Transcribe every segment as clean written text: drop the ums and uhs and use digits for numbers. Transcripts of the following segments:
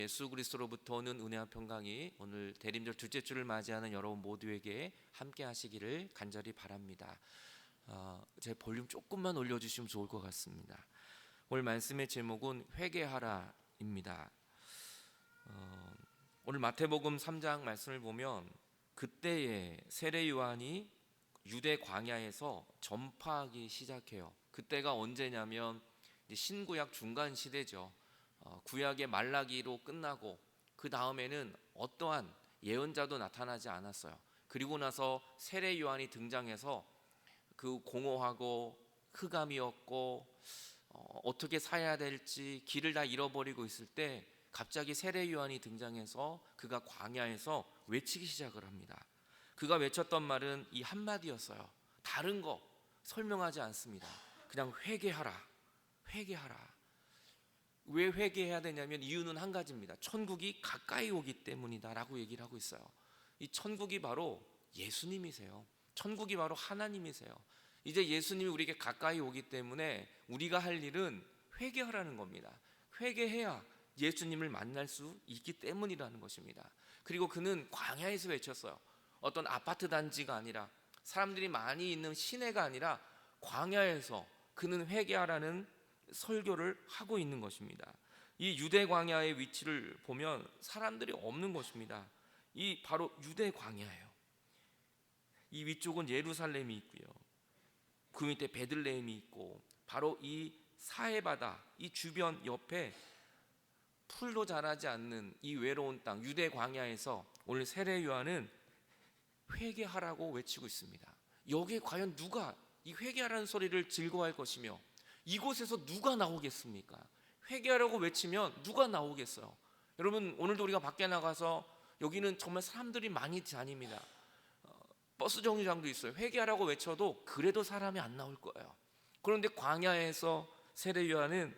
예수 그리스도로부터 오는 은혜와 평강이 오늘 대림절 둘째 주를 맞이하는 여러분 모두에게 함께 하시기를 간절히 바랍니다. 제 볼륨 조금만 올려주시면 좋을 것 같습니다. 오늘 말씀의 제목은 회개하라입니다. 오늘 마태복음 3장 말씀을 보면 그때에 세례 요한이 유대 광야에서 전파하기 시작해요. 그때가 언제냐면 신구약 중간 시대죠. 구약의 말라기로 끝나고 그 다음에는 어떠한 예언자도 나타나지 않았어요. 그리고 나서 세례 요한이 등장해서 그 공허하고 흑암이었고 어떻게 살아야 될지 길을 다 잃어버리고 있을 때 갑자기 세례 요한이 등장해서 그가 광야에서 외치기 시작을 합니다. 그가 외쳤던 말은 이 한마디였어요. 다른 거 설명하지 않습니다. 그냥 회개하라, 회개하라. 왜 회개해야 되냐면 이유는 한 가지입니다. 천국이 가까이 오기 때문이다 라고 얘기를 하고 있어요. 이 천국이 바로 예수님이세요. 천국이 바로 하나님이세요. 이제 예수님이 우리에게 가까이 오기 때문에 우리가 할 일은 회개하라는 겁니다. 회개해야 예수님을 만날 수 있기 때문이라는 것입니다. 그리고 그는 광야에서 외쳤어요. 어떤 아파트 단지가 아니라 사람들이 많이 있는 시내가 아니라 광야에서 그는 회개하라는 설교를 하고 있는 것입니다. 이 유대 광야의 위치를 보면 사람들이 없는 것입니다. 이 바로 유대 광야예요. 이 위쪽은 예루살렘이 있고요. 그 밑에 베들레헴이 있고 바로 이 사해바다 이 주변 옆에 풀도 자라지 않는 이 외로운 땅 유대 광야에서 오늘 세례 요한은 회개하라고 외치고 있습니다. 여기에 과연 누가 이 회개하라는 소리를 즐거워할 것이며 이곳에서 누가 나오겠습니까? 회개하라고 외치면 누가 나오겠어요? 여러분 오늘도 우리가 밖에 나가서 여기는 정말 사람들이 많이 다닙니다. 버스 정류장도 있어요. 회개하라고 외쳐도 그래도 사람이 안 나올 거예요. 그런데 광야에서 세례 요한은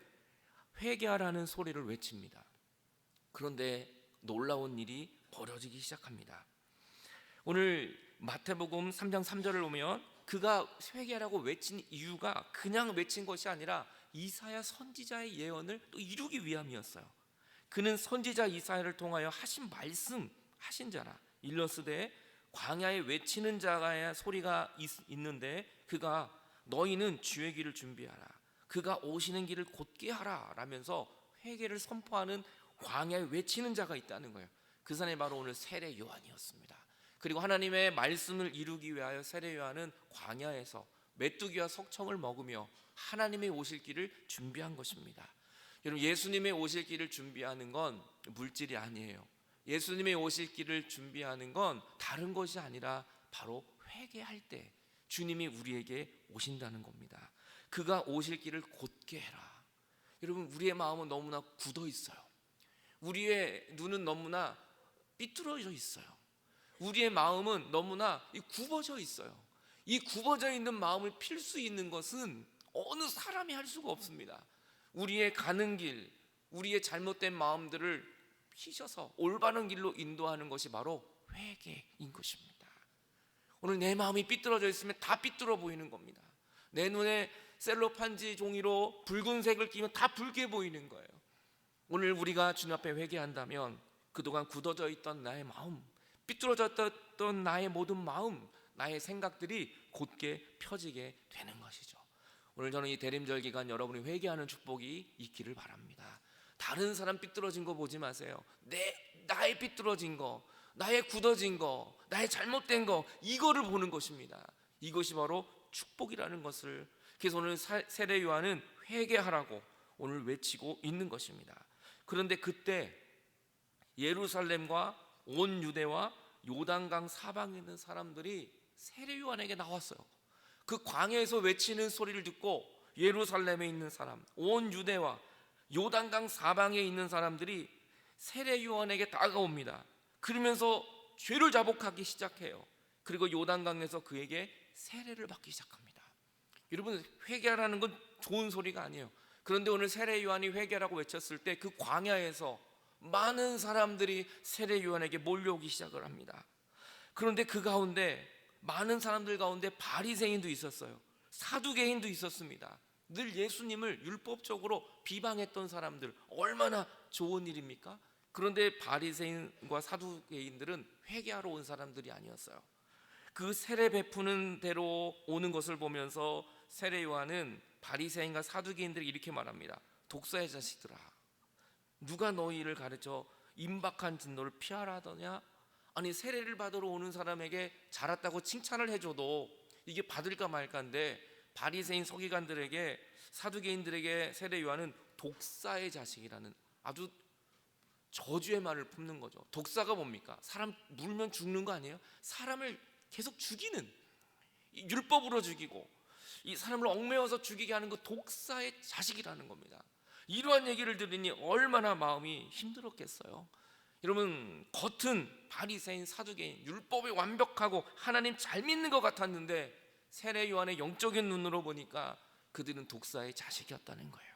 회개하라는 소리를 외칩니다. 그런데 놀라운 일이 벌어지기 시작합니다. 오늘 마태복음 3장 3절을 보면 그가 회개하라고 외친 이유가 그냥 외친 것이 아니라 이사야 선지자의 예언을 또 이루기 위함이었어요. 그는 선지자 이사야를 통하여 하신 말씀 하신 자라 일러스되 광야에 외치는 자가 소리가 있는데 그가 너희는 주의 길을 준비하라 그가 오시는 길을 곧게 하라 라면서 회개를 선포하는 광야에 외치는 자가 있다는 거예요. 그 사람이 바로 오늘 세례 요한이었습니다. 그리고 하나님의 말씀을 이루기 위하여 세례 요한은 광야에서 메뚜기와 석청을 먹으며 하나님의 오실 길을 준비한 것입니다. 여러분 예수님의 오실 길을 준비하는 건 물질이 아니에요. 예수님의 오실 길을 준비하는 건 다른 것이 아니라 바로 회개할 때 주님이 우리에게 오신다는 겁니다. 그가 오실 길을 곧게 해라. 여러분 우리의 마음은 너무나 굳어 있어요. 우리의 눈은 너무나 삐뚤어져 있어요. 우리의 마음은 너무나 굽어져 있어요. 이 굽어져 있는 마음을 필 수 있는 것은 어느 사람이 할 수가 없습니다. 우리의 가는 길, 우리의 잘못된 마음들을 피셔서 올바른 길로 인도하는 것이 바로 회개인 것입니다. 오늘 내 마음이 삐뚤어져 있으면 다 삐뚤어 보이는 겁니다. 내 눈에 셀로판지 종이로 붉은색을 끼면 다 붉게 보이는 거예요. 오늘 우리가 주님 앞에 회개한다면 그동안 굳어져 있던 나의 마음, 삐뚤어졌던 나의 모든 마음, 나의 생각들이 곧게 펴지게 되는 것이죠. 오늘 저는 이 대림절 기간 여러분이 회개하는 축복이 있기를 바랍니다. 다른 사람 삐뚤어진 거 보지 마세요. 나의 삐뚤어진 거, 나의 굳어진 거, 나의 잘못된 거 이거를 보는 것입니다. 이것이 바로 축복이라는 것을 그래서 오늘 세례 요한은 회개하라고 오늘 외치고 있는 것입니다. 그런데 그때 예루살렘과 온 유대와 요단강 사방에 있는 사람들이 세례 요한에게 나왔어요. 그 광야에서 외치는 소리를 듣고 예루살렘에 있는 사람, 온 유대와 요단강 사방에 있는 사람들이 세례 요한에게 다가옵니다. 그러면서 죄를 자복하기 시작해요. 그리고 요단강에서 그에게 세례를 받기 시작합니다. 여러분 회개하라는 건 좋은 소리가 아니에요. 그런데 오늘 세례 요한이 회개라고 외쳤을 때 그 광야에서 많은 사람들이 세례 요한에게 몰려오기 시작을 합니다. 그런데 그 가운데 많은 사람들 가운데 바리새인도 있었어요. 사두개인도 있었습니다. 늘 예수님을 율법적으로 비방했던 사람들 얼마나 좋은 일입니까? 그런데 바리새인과 사두개인들은 회개하러 온 사람들이 아니었어요. 그 세례 베푸는 대로 오는 것을 보면서 세례 요한은 바리새인과 사두개인들이 이렇게 말합니다. 독사의 자식들아, 누가 너희를 가르쳐 임박한 진노를 피하라 하더냐? 아니, 세례를 받으러 오는 사람에게 잘했다고 칭찬을 해줘도 이게 받을까 말까인데, 바리새인 서기관들에게, 사두개인들에게 세례 요한은 독사의 자식이라는 아주 저주의 말을 품는 거죠. 독사가 뭡니까? 사람 물면 죽는 거 아니에요? 사람을 계속 죽이는, 율법으로 죽이고 이 사람을 얽매여서 죽이게 하는 그 독사의 자식이라는 겁니다. 이러한 얘기를 들으니 얼마나 마음이 힘들었겠어요. 여러분, 겉은 바리새인 사두개인, 율법이 완벽하고 하나님 잘 믿는 것 같았는데 세례 요한의 영적인 눈으로 보니까 그들은 독사의 자식이었다는 거예요.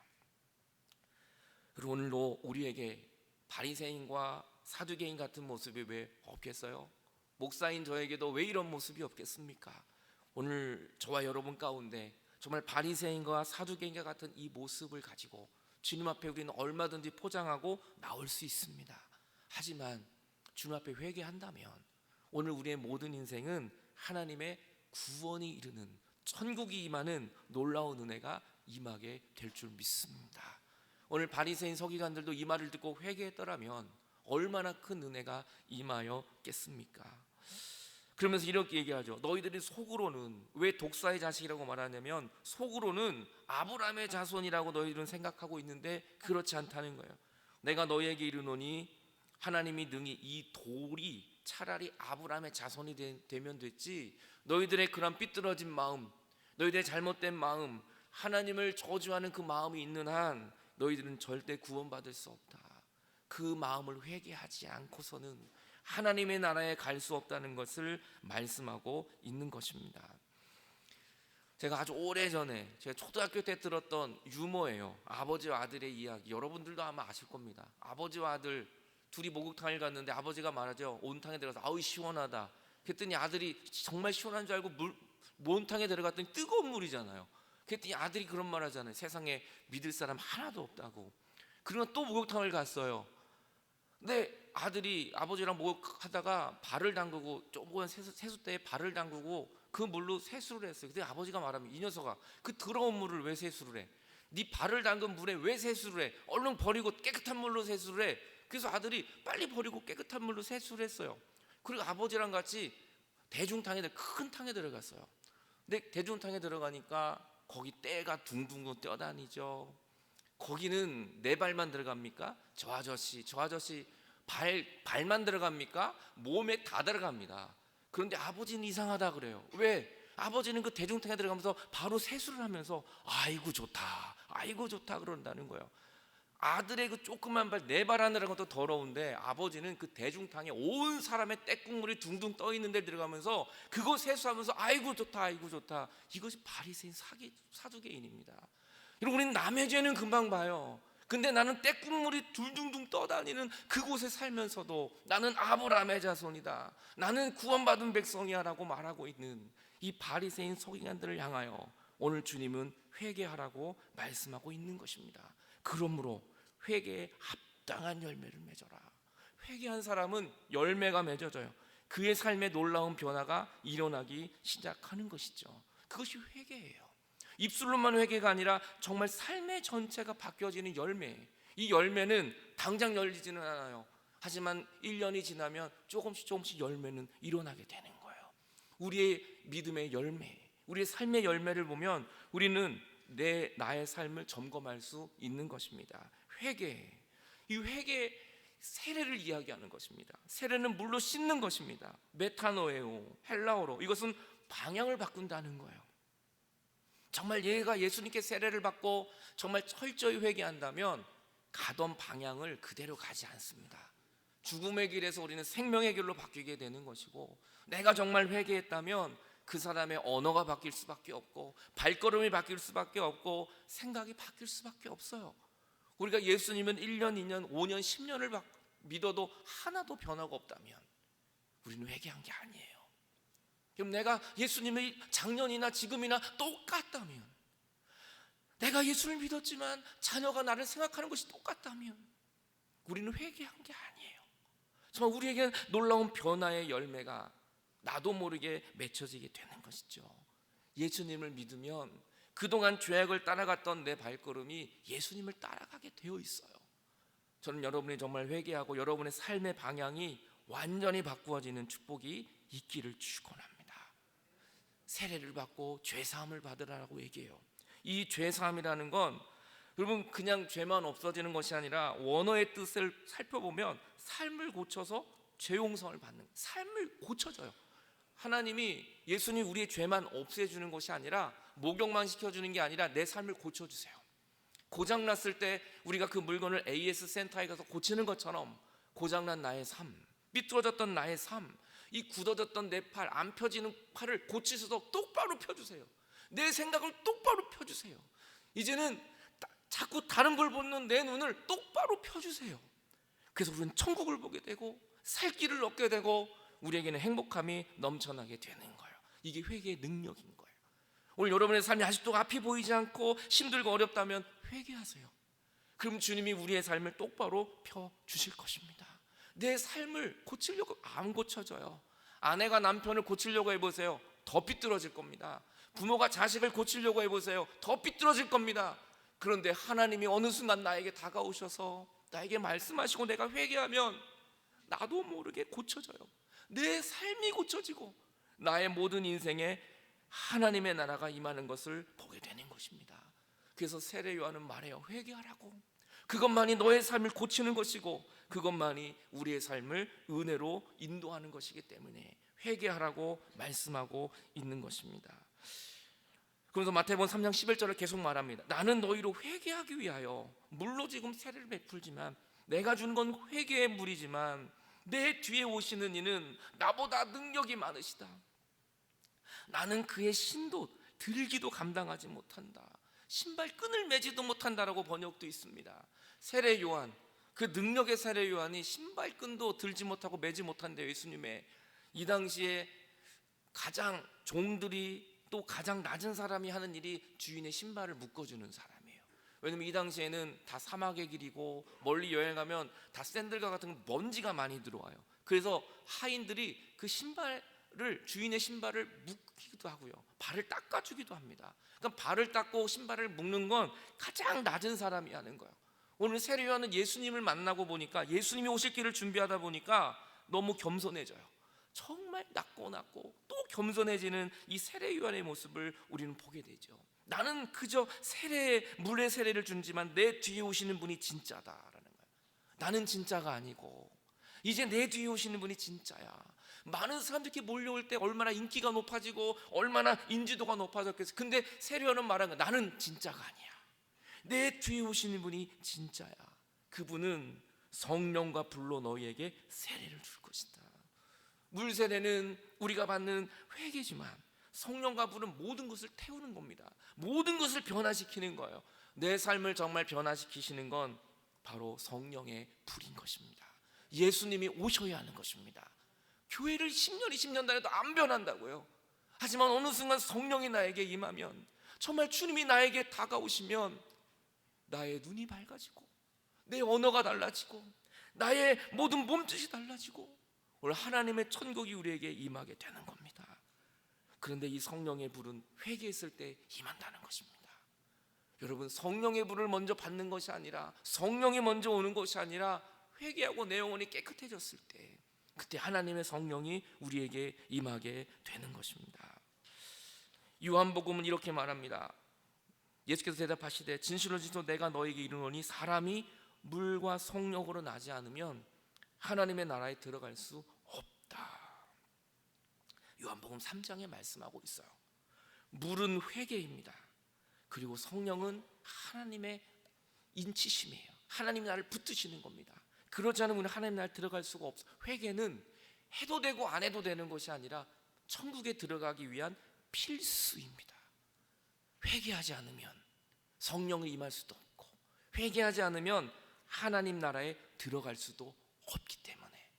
그리고 오늘도 우리에게 바리새인과 사두개인 같은 모습이 왜 없겠어요? 목사인 저에게도 왜 이런 모습이 없겠습니까? 오늘 저와 여러분 가운데 정말 바리새인과 사두개인과 같은 이 모습을 가지고 주님 앞에 우리는 얼마든지 포장하고 나올 수 있습니다. 하지만 주님 앞에 회개한다면 오늘 우리의 모든 인생은 하나님의 구원이 이르는, 천국이 임하는 놀라운 은혜가 임하게 될 줄 믿습니다. 오늘 바리새인 서기관들도 이 말을 듣고 회개했더라면 얼마나 큰 은혜가 임하였겠습니까? 그러면서 이렇게 얘기하죠. 너희들이 속으로는, 왜 독사의 자식이라고 말하냐면 속으로는 아브라함의 자손이라고 너희들은 생각하고 있는데 그렇지 않다는 거예요. 내가 너희에게 이르노니 하나님이 능히 이 돌이 차라리 아브라함의 자손이 되면 됐지, 너희들의 그런 삐뚤어진 마음, 너희들의 잘못된 마음, 하나님을 저주하는 그 마음이 있는 한 너희들은 절대 구원받을 수 없다. 그 마음을 회개하지 않고서는 하나님의 나라에 갈 수 없다는 것을 말씀하고 있는 것입니다. 제가 아주 오래전에 제가 초등학교 때 들었던 유머예요. 아버지와 아들의 이야기. 여러분들도 아마 아실 겁니다. 아버지와 아들 둘이 목욕탕을 갔는데 아버지가 말하죠. 온탕에 들어가서 아우 시원하다. 그랬더니 아들이 정말 시원한 줄 알고 온탕에 들어갔더니 뜨거운 물이잖아요. 그랬더니 아들이 그런 말 하잖아요. 세상에 믿을 사람 하나도 없다고. 그러면 또 목욕탕을 갔어요. 근데 아들이 아버지랑 목욕하다가 발을 담그고, 조그만 세숫대에 발을 담그고 그 물로 세수를 했어요. 근데 아버지가 말하면, 이 녀석아, 그 더러운 물을 왜 세수를 해? 네 발을 담근 물에 왜 세수를 해? 얼른 버리고 깨끗한 물로 세수를 해. 그래서 아들이 빨리 버리고 깨끗한 물로 세수를 했어요. 그리고 아버지랑 같이 대중탕에, 큰 탕에 들어갔어요. 근데 대중탕에 들어가니까 거기 때가 둥둥 뛰어다니죠. 거기는 내 발만 들어갑니까? 저 아저씨 발만 들어갑니까? 몸에 다 들어갑니다. 그런데 아버지는 이상하다 그래요. 왜? 아버지는 그 대중탕에 들어가면서 바로 세수를 하면서 아이고 좋다 그런다는 거예요. 아들의 그 조그만 발, 내 발 하느라는 것도 더러운데 아버지는 그 대중탕에 온 사람의 떼국물이 둥둥 떠 있는 데 들어가면서 그거 세수하면서 아이고 좋다. 이것이 바리새인 사두개인입니다. 여러분, 우리는 남의 죄는 금방 봐요. 근데 나는 떼국물이 둘둥둥 떠다니는 그곳에 살면서도 나는 아브라함의 자손이다, 나는 구원받은 백성이야 라고 말하고 있는 이 바리새인 서기관들을 향하여 오늘 주님은 회개하라고 말씀하고 있는 것입니다. 그러므로 회개에 합당한 열매를 맺어라. 회개한 사람은 열매가 맺어져요. 그의 삶에 놀라운 변화가 일어나기 시작하는 것이죠. 그것이 회개예요. 입술로만 회개가 아니라 정말 삶의 전체가 바뀌어지는 열매. 이 열매는 당장 열리지는 않아요. 하지만 1년이 지나면 조금씩 열매는 일어나게 되는 거예요. 우리의 믿음의 열매, 우리의 삶의 열매를 보면 우리는 나의 삶을 점검할 수 있는 것입니다. 회개, 이 회개, 세례를 이야기하는 것입니다. 세례는 물로 씻는 것입니다. 메타노에오, 헬라어로 이것은 방향을 바꾼다는 거예요. 정말 얘가 예수님께 세례를 받고 정말 철저히 회개한다면 가던 방향을 그대로 가지 않습니다. 죽음의 길에서 우리는 생명의 길로 바뀌게 되는 것이고, 내가 정말 회개했다면 그 사람의 언어가 바뀔 수밖에 없고, 발걸음이 바뀔 수밖에 없고, 생각이 바뀔 수밖에 없어요. 우리가 예수님은 1년, 2년, 5년, 10년을 믿어도 하나도 변화가 없다면 우리는 회개한 게 아니에요. 그럼 내가 예수님의 작년이나 지금이나 똑같다면, 내가 예수를 믿었지만 자녀가 나를 생각하는 것이 똑같다면, 우리는 회개한 게 아니에요. 정말 우리에게는 놀라운 변화의 열매가 나도 모르게 맺혀지게 되는 것이죠. 예수님을 믿으면 그동안 죄악을 따라갔던 내 발걸음이 예수님을 따라가게 되어 있어요. 저는 여러분이 정말 회개하고 여러분의 삶의 방향이 완전히 바꾸어지는 축복이 있기를 축원합니다. 세례를 받고 죄사함을 받으라고 얘기해요. 이 죄사함이라는 건 여러분 그냥 죄만 없어지는 것이 아니라 원어의 뜻을 살펴보면 삶을 고쳐서 죄 용서를 받는, 삶을 고쳐져요. 하나님이, 예수님 우리의 죄만 없애주는 것이 아니라, 목욕만 시켜주는 게 아니라 내 삶을 고쳐주세요. 고장났을 때 우리가 그 물건을 AS 센터에 가서 고치는 것처럼 고장난 나의 삶, 삐뚤어졌던 나의 삶, 이 굳어졌던 내 팔, 안 펴지는 팔을 고치셔서 똑바로 펴주세요. 내 생각을 똑바로 펴주세요. 이제는 자꾸 다른 걸 보는 내 눈을 똑바로 펴주세요. 그래서 우리는 천국을 보게 되고 살 길을 얻게 되고 우리에게는 행복함이 넘쳐나게 되는 거예요. 이게 회개의 능력인 거예요. 오늘 여러분의 삶이 아직도 앞이 보이지 않고 힘들고 어렵다면 회개하세요. 그럼 주님이 우리의 삶을 똑바로 펴주실 것입니다. 내 삶을 고치려고 안 고쳐져요. 아내가 남편을 고치려고 해보세요. 더 삐뚤어질 겁니다. 부모가 자식을 고치려고 해보세요. 더 삐뚤어질 겁니다. 그런데 하나님이 어느 순간 나에게 다가오셔서 나에게 말씀하시고 내가 회개하면 나도 모르게 고쳐져요. 내 삶이 고쳐지고 나의 모든 인생에 하나님의 나라가 임하는 것을 보게 되는 것입니다. 그래서 세례 요한은 말해요. 회개하라고. 그것만이 너의 삶을 고치는 것이고 그것만이 우리의 삶을 은혜로 인도하는 것이기 때문에 회개하라고 말씀하고 있는 것입니다. 그래서 마태복음 3장 11절을 계속 말합니다. 나는 너희로 회개하기 위하여 물로 지금 세례를 베풀지만 내가 주는 건 회개의 물이지만 내 뒤에 오시는 이는 나보다 능력이 많으시다. 나는 그의 신도 들기도 감당하지 못한다. 신발끈을 매지도 못한다라고 번역도 있습니다. 세례 요한, 그 능력의 세례 요한이 신발끈도 들지 못하고 매지 못한대요. 예수님의 이 당시에 가장 종들이 또 가장 낮은 사람이 하는 일이 주인의 신발을 묶어주는 사람이에요. 왜냐면 이 당시에는 다 사막의 길이고 멀리 여행하면 다 샌들과 같은 먼지가 많이 들어와요. 그래서 하인들이 그 신발을, 주인의 신발을 묶기도 하고요, 발을 닦아주기도 합니다. 그러니까 발을 닦고 신발을 묶는 건 가장 낮은 사람이 하는 거예요. 오늘 세례 요한은 예수님을 만나고 보니까, 예수님이 오실 길을 준비하다 보니까 너무 겸손해져요. 정말 낮고 또 겸손해지는 이 세례 요한의 모습을 우리는 보게 되죠. 나는 그저 물의 세례를 주지만 내 뒤에 오시는 분이 진짜다라는 거예요. 나는 진짜가 아니고 이제 내 뒤에 오시는 분이 진짜야. 많은 사람들이 이렇게 몰려올 때 얼마나 인기가 높아지고 얼마나 인지도가 높아졌겠어. 근데 세례 요한은 말하는 거야. 나는 진짜가 아니야. 내 뒤에 오시는 분이 진짜야. 그분은 성령과 불로 너희에게 세례를 줄 것이다. 물 세례는 우리가 받는 회개지만 성령과 불은 모든 것을 태우는 겁니다. 모든 것을 변화시키는 거예요. 내 삶을 정말 변화시키시는 건 바로 성령의 불인 것입니다. 예수님이 오셔야 하는 것입니다. 교회를 10년 20년 다녀도 안 변한다고요. 하지만 어느 순간 성령이 나에게 임하면, 정말 주님이 나에게 다가오시면 나의 눈이 밝아지고 내 언어가 달라지고 나의 모든 몸짓이 달라지고 오늘 하나님의 천국이 우리에게 임하게 되는 겁니다. 그런데 이 성령의 불은 회개했을 때 임한다는 것입니다. 여러분, 성령의 불을 먼저 받는 것이 아니라, 성령이 먼저 오는 것이 아니라 회개하고 내 영혼이 깨끗해졌을 때, 그때 하나님의 성령이 우리에게 임하게 되는 것입니다. 요한복음은 이렇게 말합니다. 예수께서 대답하시되 진실로 진실로 내가 너에게 이르노니 사람이 물과 성령으로 나지 않으면 하나님의 나라에 들어갈 수 없다. 요한복음 3장에 말씀하고 있어요. 물은 회개입니다. 그리고 성령은 하나님의 인치심이에요. 하나님이 나를 붙드시는 겁니다. 그러지 않으면 우리는 하나님 나라에 들어갈 수가 없어요. 회개는 해도 되고 안 해도 되는 것이 아니라 천국에 들어가기 위한 필수입니다. 회개하지 않으면 성령이 임할 수도 없고, 회개하지 않으면 하나님 나라에 들어갈 수도 없기 때문에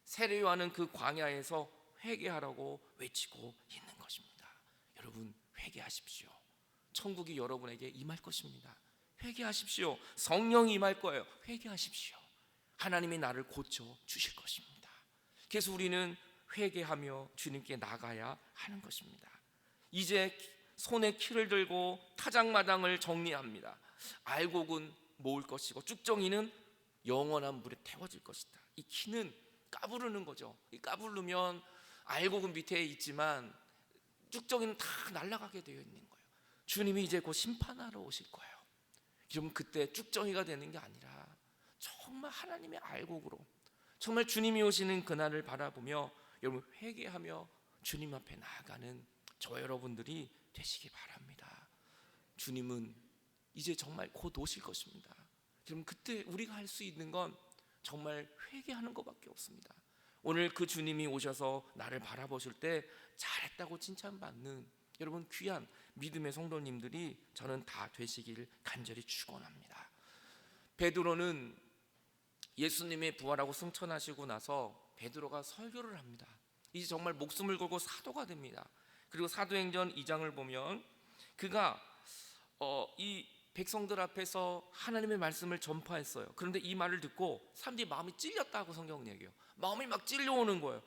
세례 요한은 그 광야에서 회개하라고 외치고 있는 것입니다. 여러분, 회개하십시오. 천국이 여러분에게 임할 것입니다. 회개하십시오. 성령이 임할 거예요. 회개하십시오. 하나님이 나를 고쳐 주실 것입니다. 그래서 우리는 회개하며 주님께 나가야 하는 것입니다. 이제 손에 키를 들고 타작마당을 정리합니다. 알곡은 모을 것이고 쭉정이는 영원한 물에 태워질 것이다. 이 키는 까부르는 거죠. 이 까부르면 알곡은 밑에 있지만 쭉정이는 다 날아가게 되어 있는 거예요. 주님이 이제 곧 심판하러 오실 거예요. 여러분, 그때 쭉정이가 되는 게 아니라 정말 하나님의 알곡으로, 정말 주님이 오시는 그날을 바라보며 여러분 회개하며 주님 앞에 나아가는 저 여러분들이 되시기 바랍니다. 주님은 이제 정말 곧 오실 것입니다. 여러분, 그때 우리가 할 수 있는 건 정말 회개하는 것밖에 없습니다. 오늘 그 주님이 오셔서 나를 바라보실 때 잘했다고 칭찬받는 여러분 귀한 믿음의 성도님들이 저는 다 되시길 간절히 축원합니다. 베드로는 예수님의 부활하고 승천하시고 나서 베드로가 설교를 합니다. 이제 정말 목숨을 걸고 사도가 됩니다. 그리고 사도행전 2장을 보면 그가 이 백성들 앞에서 하나님의 말씀을 전파했어요. 그런데 이 말을 듣고 사람들이 마음이 찔렸다고 성경은 얘기해요. 마음이 막 찔려오는 거예요.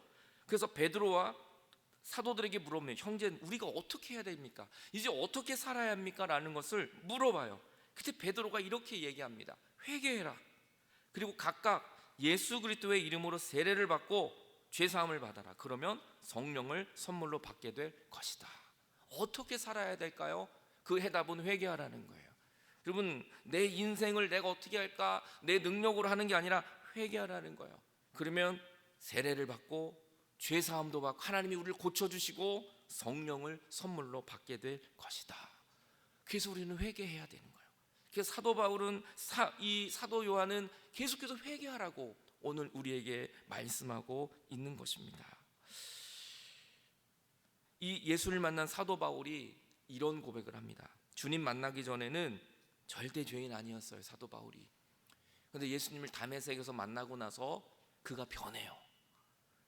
그래서 베드로와 사도들에게 물어보면 형제 우리가 어떻게 해야 됩니까? 이제 어떻게 살아야 합니까? 라는 것을 물어봐요. 그때 베드로가 이렇게 얘기합니다. 회개해라. 그리고 각각 예수 그리스도의 이름으로 세례를 받고 죄사함을 받아라. 그러면 성령을 선물로 받게 될 것이다. 어떻게 살아야 될까요? 그 해답은 회개하라는 거예요. 여러분, 내 인생을 내가 어떻게 할까? 내 능력으로 하는 게 아니라 회개하라는 거예요. 그러면 세례를 받고 죄사함도 받고 하나님이 우리를 고쳐주시고 성령을 선물로 받게 될 것이다. 그래서 우리는 회개해야 되는 거예요. 그래서 사도 바울은 이 사도 요한은 계속해서 회개하라고 오늘 우리에게 말씀하고 있는 것입니다. 이 예수를 만난 사도 바울이 이런 고백을 합니다. 주님 만나기 전에는 절대 죄인 아니었어요, 사도 바울이. 그런데 예수님을 다메섹에서 만나고 나서 그가 변해요.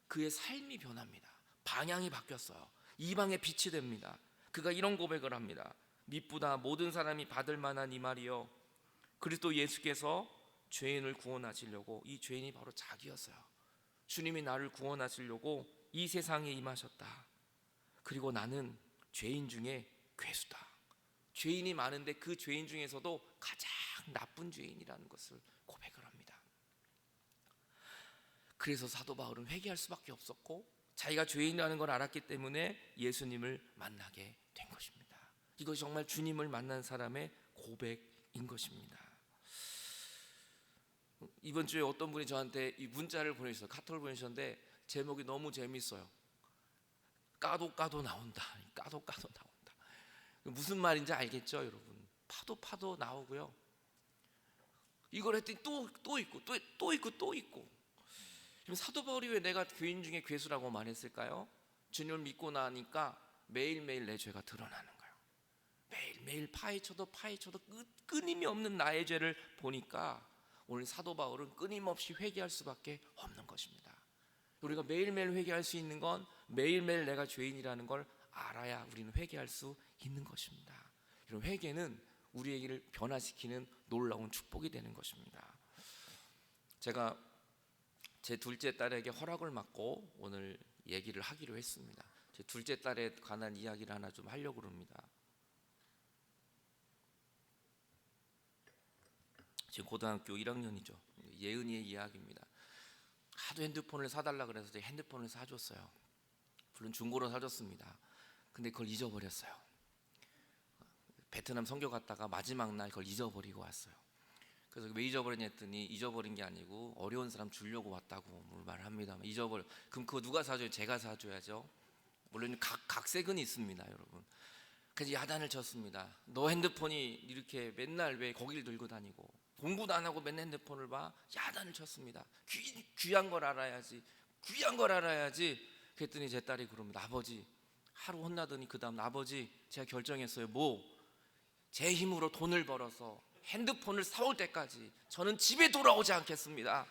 그의 삶이 변합니다. 방향이 바뀌었어요. 이방의 빛이 됩니다. 그가 이런 고백을 합니다. 미쁘다 모든 사람이 받을 만한 이 말이요, 그리스도 예수께서 죄인을 구원하시려고, 이 죄인이 바로 자기였어요. 주님이 나를 구원하시려고 이 세상에 임하셨다. 그리고 나는 죄인 중에 괴수다. 죄인이 많은데 그 죄인 중에서도 가장 나쁜 죄인이라는 것을 고백을 합니다. 그래서 사도 바울은 회개할 수밖에 없었고 자기가 죄인이라는 걸 알았기 때문에 예수님을 만나게 된 것입니다. 이것이 정말 주님을 만난 사람의 고백인 것입니다. 이번 주에 어떤 분이 저한테 이 문자를 보내주셨어요. 카톡을 보내주셨는데 제목이 너무 재밌어요. 까도 나온다. 까도 나온다. 무슨 말인지 알겠죠, 여러분? 파도 나오고요. 이걸 했더니 또 있고. 그럼 사도 바울이 왜 내가 죄인 중에 괴수라고 말했을까요? 주님을 믿고 나니까 매일매일 내 죄가 드러나는 거예요. 매일매일 파헤쳐도 끊임이 없는 나의 죄를 보니까 오늘 사도 바울은 끊임없이 회개할 수밖에 없는 것입니다. 우리가 매일매일 회개할 수 있는 건 매일매일 내가 죄인이라는 걸 알아야 우리는 회개할 수 있는 것입니다. 이런 회개는 우리에게 변화시키는 놀라운 축복이 되는 것입니다. 제가 제 둘째 딸에게 허락을 받고 오늘 얘기를 하기로 했습니다. 제 둘째 딸에 관한 이야기를 하나 좀 하려고 합니다. 지금 고등학교 1학년이죠. 예은이의 이야기입니다. 하도 핸드폰을 사달라 그래서 제가 핸드폰을 사줬어요. 물론 중고로 사줬습니다. 근데 그걸 잊어버렸어요. 베트남 선교 갔다가 마지막 날 그걸 잊어버리고 왔어요. 그래서 왜 잊어버렸냐 했더니 잊어버린 게 아니고 어려운 사람 주려고 왔다고 말합니다. 그럼 그거 누가 사줘요? 제가 사줘야죠. 물론 각색은 있습니다, 여러분. 그래서 야단을 쳤습니다. 너 핸드폰이 이렇게 맨날 왜 거기를 들고 다니고 공부도 안 하고 맨날 핸드폰을 봐? 야단을 쳤습니다. 귀한 걸 알아야지. 그랬더니 제 딸이 그럽니다. 아버지, 하루 혼나더니 그 다음 아버지 제가 결정했어요. 제 힘으로 돈을 벌어서 핸드폰을 사올 때까지 저는 집에 돌아오지 않겠습니다.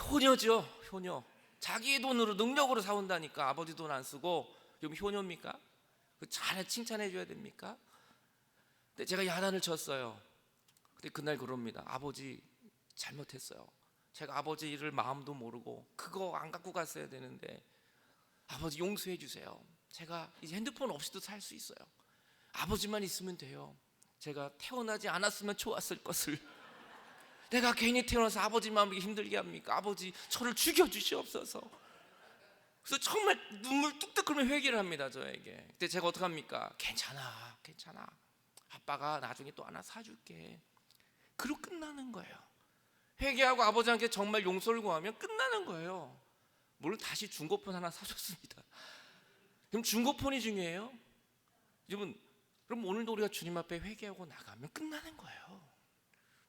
효녀죠, 효녀. 자기의 돈으로 능력으로 사온다니까. 아버지 돈 안 쓰고. 그럼 효녀입니까? 잘 칭찬해 줘야 됩니까? 근데 제가 야단을 쳤어요. 근데 그날 그럽니다. 아버지, 잘못했어요. 제가 아버지 일을 마음도 모르고 그거 안 갖고 갔어야 되는데 아버지 용서해 주세요. 제가 이제 핸드폰 없이도 살 수 있어요. 아버지만 있으면 돼요. 제가 태어나지 않았으면 좋았을 것을 내가 괜히 태어나서 아버지 마음을 힘들게 합니까? 아버지 저를 죽여주시옵소서. 그래서 정말 눈물 뚝뚝 흘리며 회개를 합니다, 저에게. 그때 제가 어떡합니까? 괜찮아 아빠가 나중에 또 하나 사줄게. 그리고 끝나는 거예요. 회개하고 아버지한테 정말 용서를 구하면 끝나는 거예요. 물론 다시 중고폰 하나 사줬습니다. 그럼 중고폰이 중요해요? 여러분, 그럼 오늘도 우리가 주님 앞에 회개하고 나가면 끝나는 거예요.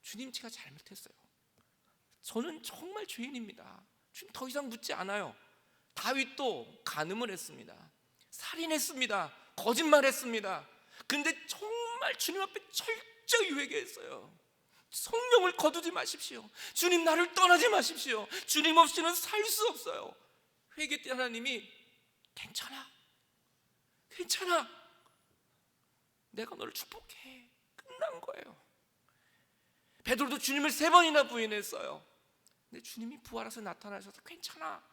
주님, 제가 잘못했어요. 저는 정말 죄인입니다. 주님, 더 이상 묻지 않아요. 다윗도 간음을 했습니다. 살인했습니다. 거짓말했습니다. 근데 정말 주님 앞에 철저히 회개했어요. 성령을 거두지 마십시오. 주님, 나를 떠나지 마십시오. 주님 없이는 살 수 없어요. 회개 때 하나님이 괜찮아 내가 너를 축복해. 끝난 거예요. 베드로도 주님을 3번이나 부인했어요. 근데 주님이 부활해서 나타나셔서 괜찮아,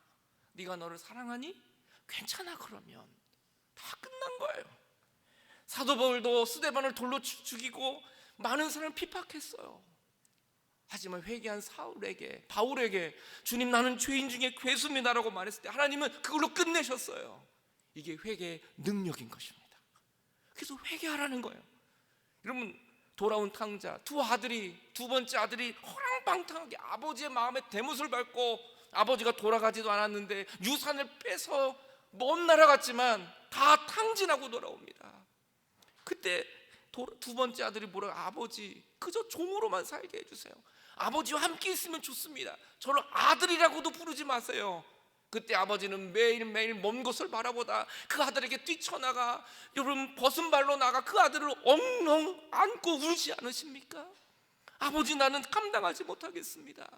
네가 너를 사랑하니? 괜찮아. 그러면 다 끝난 거예요. 사도 바울도 스데반을 돌로 죽이고 많은 사람을 핍박했어요. 하지만 회개한 바울에게 주님, 나는 죄인 중에 괴수입니다라고 말했을 때 하나님은 그걸로 끝내셨어요. 이게 회개의 능력인 것입니다. 그래서 회개하라는 거예요. 여러분, 돌아온 탕자 두 번째 아들이 허랑방탕하게 아버지의 마음에 대못을 밟고, 아버지가 돌아가지도 않았는데 유산을 빼서 먼 나라 갔지만 다 탕진하고 돌아옵니다. 그때 두 번째 아들이 뭐라고? 아버지, 그저 종으로만 살게 해주세요. 아버지와 함께 있으면 좋습니다. 저를 아들이라고도 부르지 마세요. 그때 아버지는 매일매일 먼 곳을 바라보다 그 아들에게 뛰쳐나가, 여러분, 벗은 발로 나가 그 아들을 엉엉 안고 울지 않으십니까? 아버지, 나는 감당하지 못하겠습니다.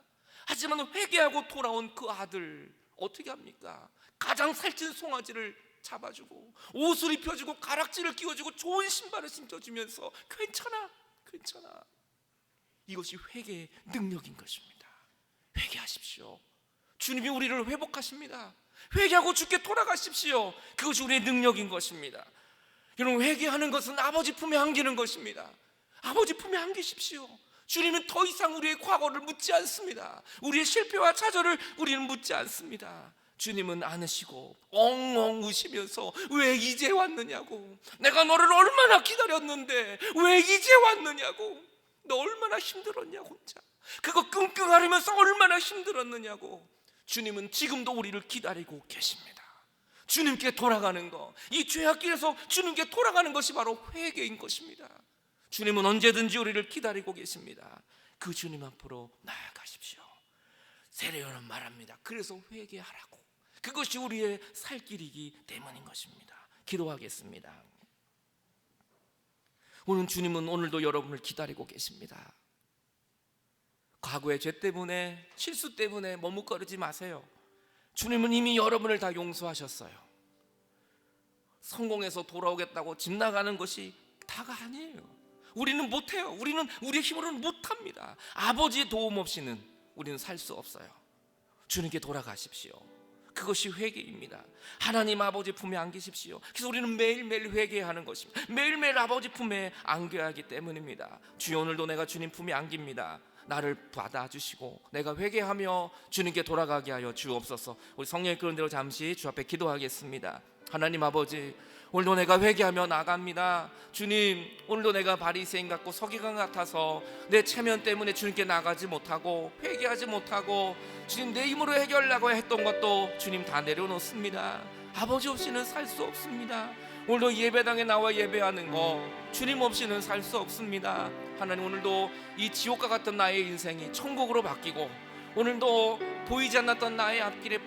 하지만 회개하고 돌아온 그 아들 어떻게 합니까? 가장 살찐 송아지를 잡아주고 옷을 입혀주고 가락지를 끼워주고 좋은 신발을 신겨주면서 괜찮아. 이것이 회개의 능력인 것입니다. 회개하십시오. 주님이 우리를 회복하십니다. 회개하고 주께 돌아가십시오. 그것이 우리의 능력인 것입니다. 여러분, 회개하는 것은 아버지 품에 안기는 것입니다. 아버지 품에 안기십시오. 주님은 더 이상 우리의 과거를 묻지 않습니다. 우리의 실패와 좌절을 우리는 묻지 않습니다. 주님은 안으시고 엉엉 우시면서 왜 이제 왔느냐고, 내가 너를 얼마나 기다렸는데 왜 이제 왔느냐고, 너 얼마나 힘들었냐, 혼자 그거 끙끙 앓으면서 얼마나 힘들었느냐고. 주님은 지금도 우리를 기다리고 계십니다. 주님께 돌아가는 것, 이 죄악길에서 주님께 돌아가는 것이 바로 회개인 것입니다. 주님은 언제든지 우리를 기다리고 계십니다. 그 주님 앞으로 나아가십시오. 세례요한은 말합니다. 그래서 회개하라고. 그것이 우리의 살 길이기 때문인 것입니다. 기도하겠습니다. 오늘 주님은 오늘도 여러분을 기다리고 계십니다. 과거의 죄 때문에, 실수 때문에 머뭇거리지 마세요. 주님은 이미 여러분을 다 용서하셨어요. 성공해서 돌아오겠다고 집 나가는 것이 다가 아니에요. 우리는 못해요. 우리는 우리의 힘으로는 못합니다. 아버지의 도움 없이는 우리는 살 수 없어요. 주님께 돌아가십시오. 그것이 회개입니다. 하나님 아버지 품에 안기십시오. 그래서 우리는 매일매일 회개하는 것입니다. 매일매일 아버지 품에 안겨야 하기 때문입니다. 주여, 오늘도 내가 주님 품에 안깁니다. 나를 받아주시고 내가 회개하며 주님께 돌아가게 하여 주옵소서. 우리 성령의 그런 대로 잠시 주 앞에 기도하겠습니다. 하나님 아버지, 오늘도 내가 회개하며 나갑니다. 주님, 오늘도 내가 바리새인 같고 서기관 같아서 내 체면 때문에 주님께 나가지 못하고 회개하지 못하고 주님 내 힘으로 해결하려고 했던 것도 주님 다 내려놓습니다. 아버지 없이는 살 수 없습니다. 오늘도 예배당에 나와 예배하는 거 주님 없이는 살 수 없습니다. 하나님, 오늘도 이 지옥과 같던 나의 인생이 천국으로 바뀌고 오늘도 보이지 않았던 나의 앞길에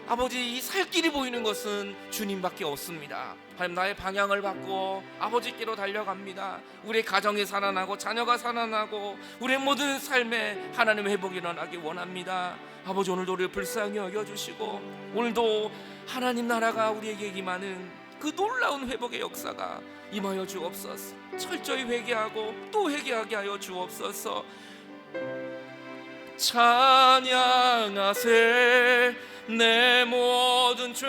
아버지, 이 살길이 보이는 것은 주님밖에 없습니다. 하나님, 나의 방향을 바꾸어 아버지께로 달려갑니다. 우리의 가정이 살아나고 자녀가 살아나고 우리의 모든 삶에 하나님 회복이 일어나기 원합니다. 아버지, 오늘도 우리를 불쌍히 여겨주시고 오늘도 하나님 나라가 우리에게 임하는 그 놀라운 회복의 역사가 임하여 주옵소서. 철저히 회개하고 또 회개하게 하여 주옵소서. 찬양하세. 내 모든 죄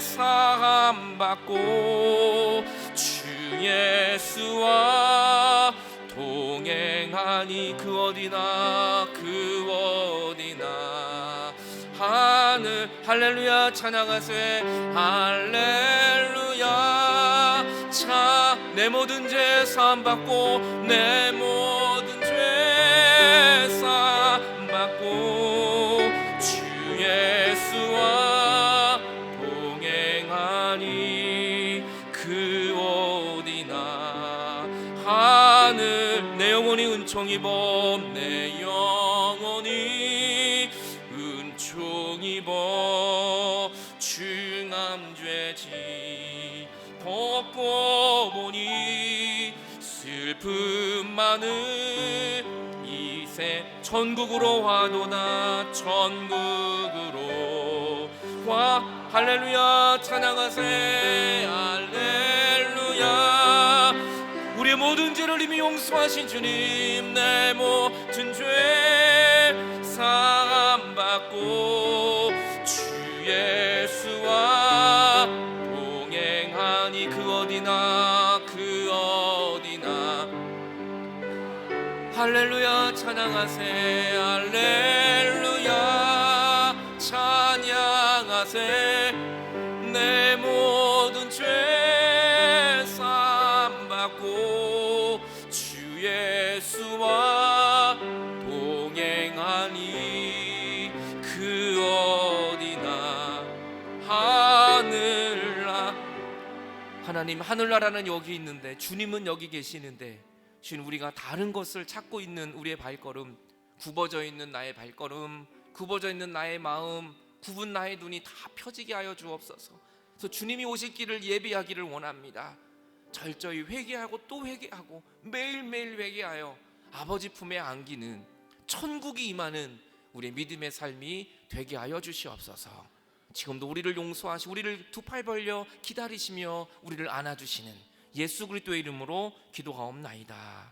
사함 받고 주 예수와 동행하니 그 어디나 그 어디나. 하늘 할렐루야 찬양하세. 할렐루야. 내 모든 죄 사함 받고 내 모든 죄 사함 받고 주 예수와 동행하니 그 어디나. 하늘 내 영혼이 은총 입어. 내 영혼이 은총 입어. 중함죄지 벗고 보니 슬픔 많은 이세 천국으로 화도다. 천국으로 와. 할렐루야 찬양하세. 할렐루야. 우리의 모든 죄를 이미 용서하신 주님. 내 모든 죄 사함 받고 주 예수와 동행하니 그 어디나 그 어디나. 할렐루야 찬양하세. 할렐루야 찬양하세. 내 모든 죄 사함 받고 주 예수와 동행하니 그 어디나. 하늘나. 하나님, 하늘나라는 여기 있는데 주님은 여기 계시는데 주님, 우리가 다른 것을 찾고 있는 우리의 발걸음, 굽어져 있는 나의 발걸음, 굽어져 있는 나의 마음, 굽은 나의 눈이 다 펴지게 하여 주옵소서. 그래서 주님이 오실 길을 예비하기를 원합니다. 철저히 회개하고 또 회개하고 매일매일 회개하여 아버지 품에 안기는 천국이 임하는 우리의 믿음의 삶이 되게 하여 주시옵소서. 지금도 우리를 용서하시고 우리를 두 팔 벌려 기다리시며 우리를 안아주시는 예수 그리스도의 이름으로 기도하옵나이다.